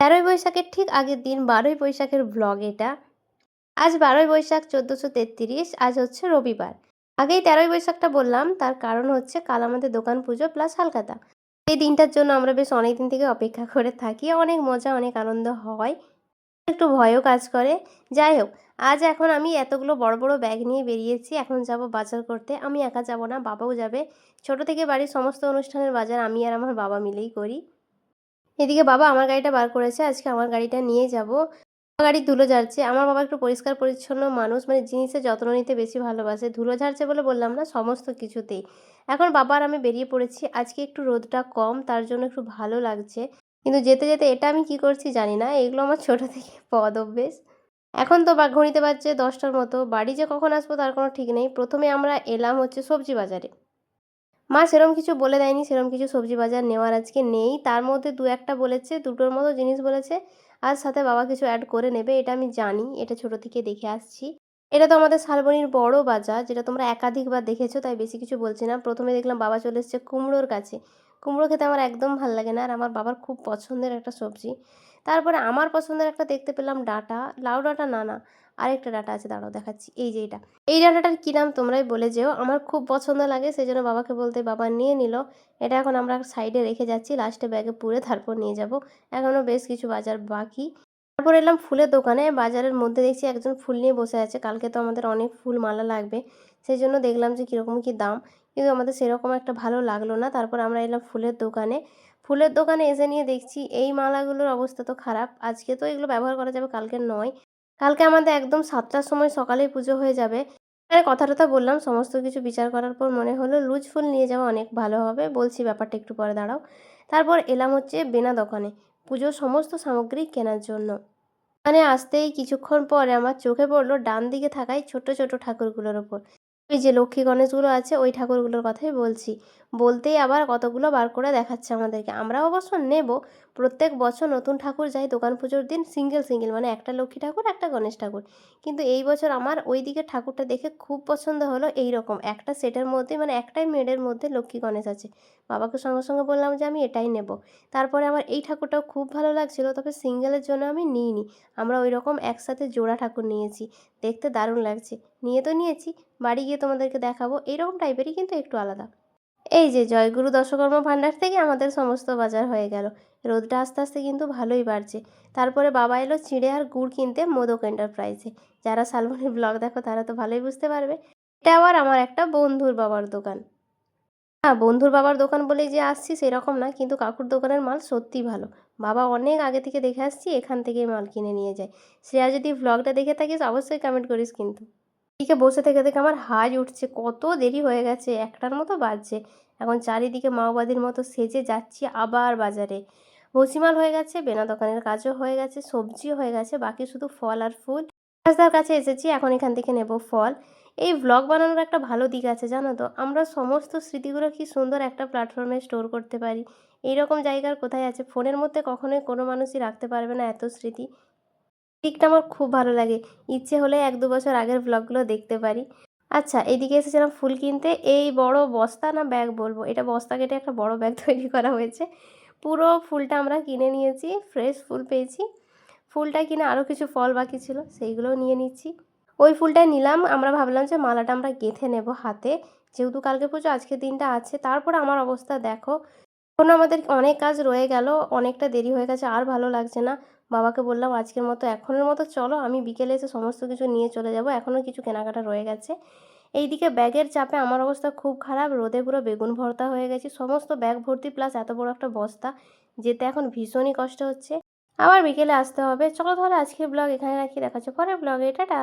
১৩ই বৈশাখের ঠিক আগের দিন ১২ই বৈশাখের ব্লগ এটা। আজ ১২ই বৈশাখ ১৪৩৩, আজ হচ্ছে রবিবার। আগেই ১৩ই বৈশাখটা বললাম, তার কারণ হচ্ছে কাল আমাদের দোকান পুজো প্লাস হালখাতা। এই দিনটার জন্য আমরা বেশ অনেকদিন থেকে অপেক্ষা করে থাকি। অনেক মজা, অনেক আনন্দ হয়। একটু ভয়ও কাজ করে। যাই হোক, আজ এখন আমি এতগুলো বড়, বড় ব্যাগ নিয়ে বেরিয়েছি। এখন যাব বাজার করতে। আমি একা যাব না, বাবাও যাবে। ছোট থেকে বাড়ির সমস্ত অনুষ্ঠানের বাজার আমি আর আমার বাবা মিলেই করি। এদিকে বাবা আমার গাড়িটা বার করেছে। আজকে আমার গাড়িটা নিয়ে যাব। আমার গাড়ির ধুলো ঝাড়ছে। আমার বাবা একটু পরিষ্কার পরিচ্ছন্ন মানুষ, মানে জিনিসের যত্ন নিতে বেশি ভালোবাসে। ধুলো ঝাড়ছে বলে বললাম না, সমস্ত কিছুতেই। এখন বাবা আর আমি বেরিয়ে পড়েছি। আজকে একটু রোদটা কম, তার জন্য একটু ভালো লাগছে। কিন্তু যেতে, যেতে এটা আমি কি করছি জানি না। এগুলো আমার ছোট থেকে বদ অভ্যেস। এখন তো ঘড়িতে বাজছে ১০টার মতো। বাড়ি যে কখন আসবো তার কোনো ঠিক নেই। ১ম এ আমরা এলাম হচ্ছে সবজি বাজারে। মা সেরম কিছু বলে দেয়নি, সেরম কিছু সবজি বাজার নেওয়ার আজকে নেই। তার মধ্যে ২-১ টা বলেছে, ২ টোর মতো জিনিস বলেছে। আর সাথে বাবা কিছু এড করে নেবে, এটা আমি জানি। এটা ছোট থেকে দেখে আসছি। এটা তো আমাদের শালবনির বড় বাজার, যেটা তোমরা একাধিকবার দেখেছো, তাই বেশি কিছু বলছি না। ১ম এ দেখলাম বাবা চলে এসেছে কুমড়োর কাছে। কুমড়ো খেতে আমার একদম ভাল লাগে না, আর আমার বাবার খুব পছন্দের একটা সবজি। তারপরে আমার পছন্দের একটা দেখতে পেলাম ডাঁটা, লাউ ডাঁটা না, না, আরেকটা ডাঁটা আছে, দাঁড়াও দেখাচ্ছি। এই যে এটা। এই ডাঁটাটার কি নাম তোমরাই বলে যেও। আমার খুব পছন্দ লাগে, সেজন্য বাবাকে বলতে বাবা নিয়ে নিল। এটা এখন আমরা সাইডে রেখে যাচ্ছি। লাস্টে ব্যাগে পুরে তারপর নিয়ে যাব। এখনও বেশ কিছু বাজার বাকি। তারপর এলাম ফুলের দোকানে। বাজারের মধ্যে দেখছি একজন ফুল নিয়ে বসে আছে। কালকে তো আমাদের অনেক ফুল মালা লাগবে। সেজন্য দেখলাম যে কীরকম কী দাম। কিন্তু আমাদের সেরকম একটা ভালো লাগলো না। তারপর আমরা এলাম ফুলের দোকানে। ফুলের দোকানে এসে নিয়ে দেখছি এই মালাগুলোর অবস্থা তো খারাপ। আজকে তো এগুলো ব্যবহার করা যাবে, কালকে নয়। কালকে আমাদের একদম ৭টার সময় সকালেই পুজো হয়ে যাবে। কথা-টথা বললাম, সমস্ত কিছু বিচার করার পর মনে হলো লুজ ফুল নিয়ে যাওয়া অনেক ভালো হবে। বলছি ব্যাপারটা একটু পরে, দাঁড়াও। তারপর এলাম হচ্ছে বেনা দোকানে, পুজোর সমস্ত সামগ্রী কেনার জন্য। দোকানে আসতেই কিছুক্ষণ পরে আমার চোখে পড়ল ডান দিকে থাকা এই ছোট, ছোট ঠাকুরগুলোর ওপর। ওই যে লক্ষ্মী গণেশগুলো আছে, ওই ঠাকুরগুলোর কথাই বলছি। বলতেই আবার কতগুলো বার করে দেখাচ্ছে আমাদেরকে। আমরা অবশ্য নেব। প্রত্যেক বছর নতুন ঠাকুর যায় দোকান পুজোর দিন সিঙ্গেল, সিঙ্গেল, মানে একটা লক্ষ্মী ঠাকুর, একটা গণেশ ঠাকুর। কিন্তু এই বছর আমার ওই দিকের ঠাকুরটা দেখে খুব পছন্দ হলো, এইরকম একটা সেটের মধ্যে, মানে একটাই মেডের মধ্যে লক্ষ্মী গণেশ আছে। বাবাকে সঙ্গে, সঙ্গে বললাম যে আমি এটাই নেব। তারপরে আমার এই ঠাকুরটাও খুব ভালো লাগছিল, তবে সিঙ্গেলের জন্য আমি নিইনি। আমরা ওইরকম একসাথে জোড়া ঠাকুর নিয়েছি। দেখতে দারুণ লাগছে। নিয়ে তো নিয়েছি, বাড়ি গিয়ে তোমাদেরকে দেখাবো। এইরকম টাইপেরই কিন্তু একটু আলাদা। এই যে জয়গুরু দশকর্মা ভান্ডার থেকে আমাদের সমস্ত বাজার হয়ে গেল। রোদটা আস্তে, আস্তে কিন্তু ভালোই বাড়ছে। তারপরে বাবা এলো চিঁড়ে আর গুড় কিনতে মোদক এন্টারপ্রাইজে। যারা শালবনির ব্লগ দেখো তারা তো ভালোই বুঝতে পারবে। এটা আবার আমার একটা বন্ধুর বাবার দোকান। না, বন্ধুর বাবার দোকান বলেই যে আসছি সেরকম না, কিন্তু কাকুর দোকানের মাল সত্যিই ভালো। বাবা অনেক আগে থেকে দেখে আসছি, এখান থেকেই মাল কিনে নিয়ে যায়। শ্রেয়া, যদি ভ্লগটা দেখে থাকিস অবশ্যই কমেন্ট করিস কিন্তু। এদিকে বসে থেকে থেকে আমার হাই উঠছে, কত দেরি হয়ে গেছে, ১টার মতো বাজছে। এখন চারিদিকে মাওবাদীর মতো সেজে যাচ্ছি আবার বাজারে। ভুসিমাল হয়ে গেছে, বেনা দোকানের কাজও হয়ে গেছে, সবজিও হয়ে গেছে, বাকি শুধু ফল আর ফুল। রাস্তার কাছে এসেছি, এখন এখান থেকে নেব ফল। এই ভ্লগ বানানোর একটা ভালো দিক আছে জানো তো, আমরা সমস্ত স্মৃতিগুলো কি সুন্দর একটা প্ল্যাটফর্মে স্টোর করতে পারি। এইরকম জায়গার কোথায় আছে? ফোনের মধ্যে কখনোই কোনো মানুষই রাখতে পারবে না এত স্মৃতি। দিকটা আমার খুব ভালো লাগে। ইচ্ছে হলে ১-২ বছর আগের ভ্লগগুলো দেখতে পারি। আচ্ছা, এদিকে এসেছিলাম ফুল কিনতে। এই বড় বস্তা না ব্যাগ বলবো, এটা বস্তা কেটে একটা বড় ব্যাগ তৈরি করা হয়েছে। পুরো ফুলটা আমরা কিনে নিয়েছি, ফ্রেশ ফুল পেয়েছি। ফুলটা কিনে আরও কিছু ফল বাকি ছিল, সেইগুলোও নিয়ে নিচ্ছি। ওই ফুলটাই নিলাম। আমরা ভাবলাম যে মালাটা আমরা গেঁথে নেব হাতে। যেহেতু কালকে পুজো, আজকের দিনটা আছে। তারপরে আমার অবস্থা দেখো। এখন আমাদের অনেক কাজ রয়ে গেল, অনেকটা দেরি হয়ে গেছে, আর ভালো লাগছে না। বাবাকে বললাম আজকের মতো, এখনের মতো চলো, আমি বিকেলে এসে সমস্ত কিছু নিয়ে চলে যাব। এখনও কিছু কেনাকাটা রয়ে গেছে। এইদিকে ব্যাগের চাপে আমার অবস্থা খুব খারাপ, রোদে পুরো বেগুন ভর্তা হয়ে গেছি। সমস্ত ব্যাগ ভর্তি প্লাস এত বড় একটা বস্তা, যেতে এখন ভীষণই কষ্ট হচ্ছে। আবার বিকেলে আসতে হবে। চলো তাহলে আজকের ব্লগ এখানে রাখি, দেখা হচ্ছে পরের ব্লগে। টাটা।